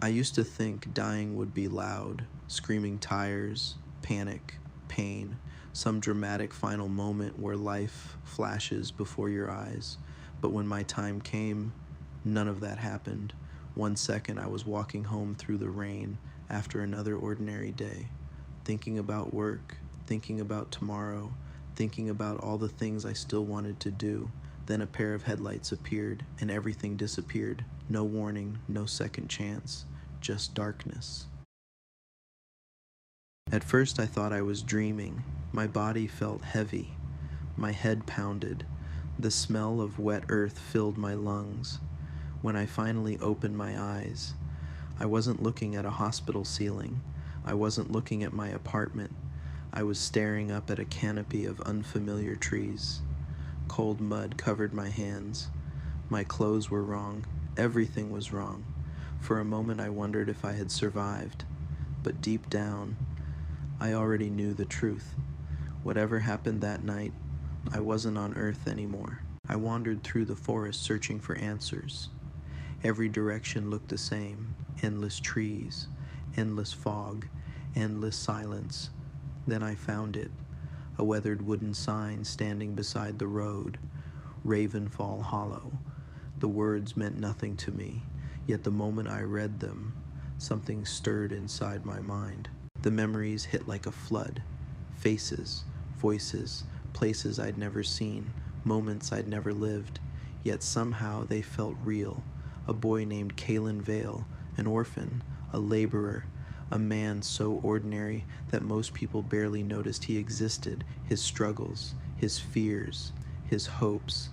I used to think dying would be loud, screaming tires, panic, pain, some dramatic final moment where life flashes before your eyes. But when my time came, none of that happened. 1 second I was walking home through the rain after another ordinary day, thinking about work, thinking about tomorrow, thinking about all the things I still wanted to do. Then a pair of headlights appeared, and everything disappeared. No warning, no second chance, just darkness. At first I thought I was dreaming. My body felt heavy. My head pounded. The smell of wet earth filled my lungs. When I finally opened my eyes, I wasn't looking at a hospital ceiling. I wasn't looking at my apartment. I was staring up at a canopy of unfamiliar trees. Cold mud covered my hands. My clothes were wrong. Everything was wrong. For a moment I wondered if I had survived. But deep down, I already knew the truth. Whatever happened that night, I wasn't on Earth anymore. I wandered through the forest searching for answers. Every direction looked the same. Endless trees, endless fog, endless silence. Then I found it. A weathered wooden sign standing beside the road, Ravenfall Hollow. The words meant nothing to me, yet the moment I read them, something stirred inside my mind. The memories hit like a flood. Faces, voices, places I'd never seen, moments I'd never lived, yet somehow they felt real. A boy named Caelan Vale, an orphan, a laborer, a man so ordinary that most people barely noticed he existed, his struggles, his fears, his hopes.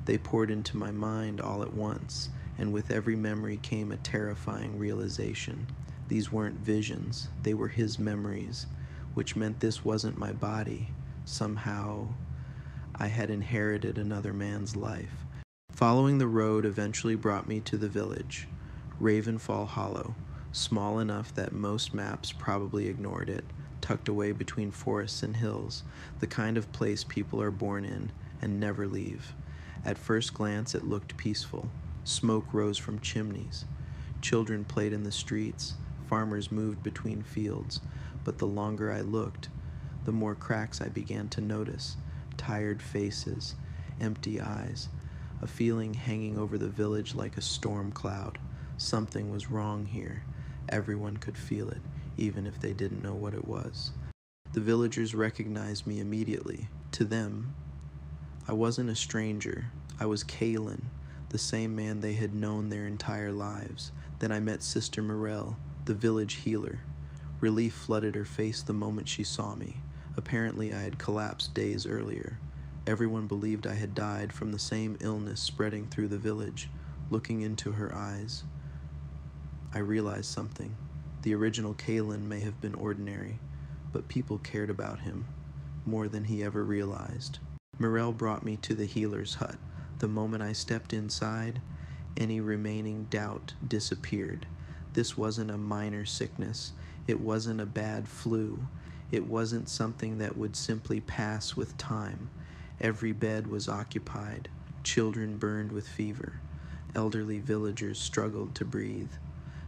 They poured into my mind all at once, and with every memory came a terrifying realization. These weren't visions, they were his memories, which meant this wasn't my body. Somehow, I had inherited another man's life. Following the road eventually brought me to the village, Ravenfall Hollow, small enough that most maps probably ignored it, tucked away between forests and hills, the kind of place people are born in and never leave. At first glance it looked peaceful. Smoke rose from chimneys. Children played in the streets. Farmers moved between fields. But the longer I looked, the more cracks I began to notice. Tired faces, empty eyes, a feeling hanging over the village like a storm cloud. Something was wrong here. Everyone could feel it, even if they didn't know what it was. The villagers recognized me immediately. To them, I wasn't a stranger. I was Caelan, the same man they had known their entire lives. Then I met Sister Morel, the village healer. Relief flooded her face the moment she saw me. Apparently I had collapsed days earlier. Everyone believed I had died from the same illness spreading through the village. Looking into her eyes, I realized something. The original Caelan may have been ordinary, but people cared about him more than he ever realized. Morel brought me to the healer's hut. The moment I stepped inside, any remaining doubt disappeared. This wasn't a minor sickness. It wasn't a bad flu. It wasn't something that would simply pass with time. Every bed was occupied. Children burned with fever. Elderly villagers struggled to breathe.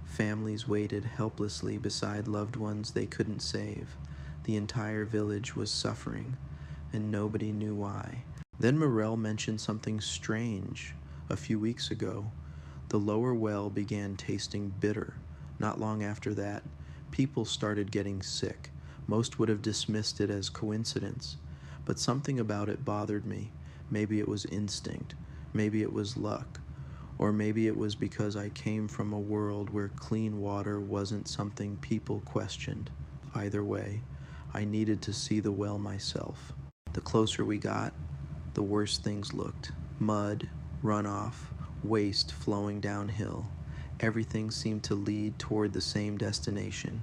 Families waited helplessly beside loved ones they couldn't save. The entire village was suffering, and nobody knew why. Then Morel mentioned something strange. A few weeks ago, the lower well began tasting bitter. Not long after that, people started getting sick. Most would have dismissed it as coincidence, but something about it bothered me. Maybe it was instinct, maybe it was luck, or maybe it was because I came from a world where clean water wasn't something people questioned. Either way, I needed to see the well myself. The closer we got, the worse things looked. Mud, runoff, waste flowing downhill. Everything seemed to lead toward the same destination.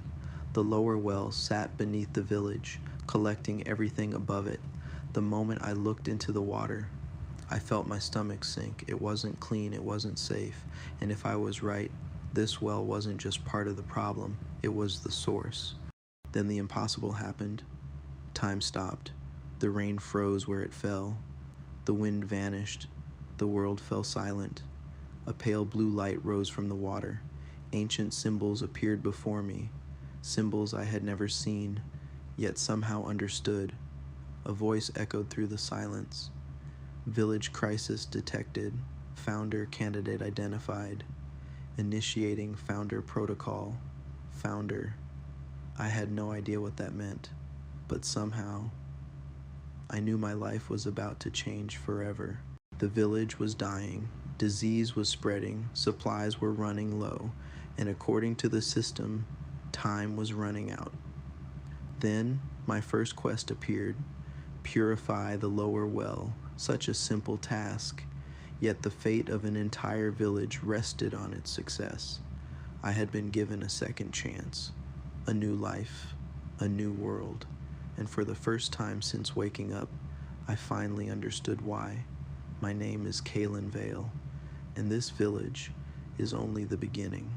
The lower well sat beneath the village, collecting everything above it. The moment I looked into the water, I felt my stomach sink. It wasn't clean, it wasn't safe, and if I was right, this well wasn't just part of the problem, it was the source. Then the impossible happened. Time stopped. The rain froze where it fell. The wind vanished. The world fell silent. A pale blue light rose from the water. Ancient symbols appeared before me, symbols I had never seen, yet somehow understood. A voice echoed through the silence. Village crisis detected, founder candidate identified, initiating founder protocol, founder. I had no idea what that meant, but somehow I knew my life was about to change forever. The village was dying, disease was spreading, supplies were running low, and according to the system, time was running out. Then my first quest appeared, purify the lower well, such a simple task, yet the fate of an entire village rested on its success. I had been given a second chance, a new life, a new world, and for the first time since waking up, I finally understood why. My name is Caelan Vale, and this village is only the beginning.